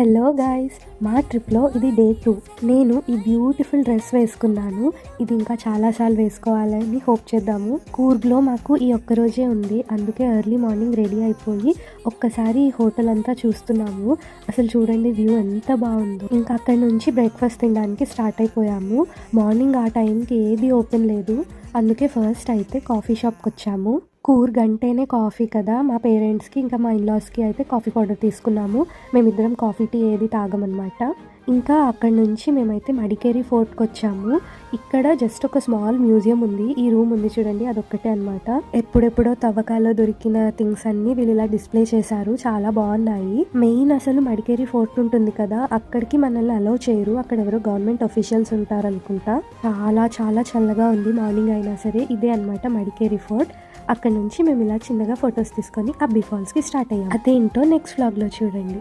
Hello guys, మా ట్రిప్లో ఇది డే 2. నేను ఈ బ్యూటిఫుల్ డ్రెస్ వేసుకున్నాను. ఇది ఇంకా చాలాసార్లు వేసుకోవాలని హోప్ చేద్దాము. కూర్గ్లో మాకు ఈ ఒక్కరోజే ఉంది, అందుకే ఎర్లీ మార్నింగ్ రెడీ అయిపోయి ఒక్కసారి ఈ హోటల్ అంతా చూస్తున్నాము. అసలు చూడండి వ్యూ ఎంత బాగుందో. ఇంకా అక్కడి నుంచి బ్రేక్ఫాస్ట్ తినడానికి స్టార్ట్ అయిపోయాము. మార్నింగ్ ఆ టైంకి ఏది ఓపెన్ లేదు, అందుకే ఫస్ట్ అయితే కాఫీ షాప్కి వచ్చాము. కూర్గ్ అంటేనే కాఫీ కదా, మా పేరెంట్స్కి ఇంకా మా ఇన్లాస్కి అయితే కాఫీ పౌడర్ తీసుకున్నాము. మేమిద్దరం కాఫీ టీ ఏది తాగమన్నమాట. ఇంకా అక్కడ నుంచి మేమైతే మడికేరి ఫోర్ట్కి వచ్చాము. ఇక్కడ జస్ట్ ఒక స్మాల్ మ్యూజియం ఉంది. ఈ రూమ్ ఉంది చూడండి, అదొక్కటే అనమాట. ఎప్పుడెప్పుడో తవ్వకాల్లో దొరికిన థింగ్స్ అన్ని వీళ్ళు ఇలా డిస్ప్లే చేశారు, చాలా బాగున్నాయి. మెయిన్ అసలు మడికేరి ఫోర్ట్ ఉంటుంది కదా, అక్కడికి మనల్ని అలౌ చేయరు. అక్కడ ఎవరో గవర్నమెంట్ అఫీషియల్స్ ఉంటారు అనుకుంటా. చాలా చాలా చల్లగా ఉంది మార్నింగ్ అయినా సరే. ఇదే అనమాట మడికేరి ఫోర్ట్. అక్కడ నుంచి మేము ఇలా చిన్నగా ఫొటోస్ తీసుకొని అబ్బి ఫాల్స్కి స్టార్ట్ అయ్యాం. అదేంటో నెక్స్ట్ వ్లాగ్లో చూడండి.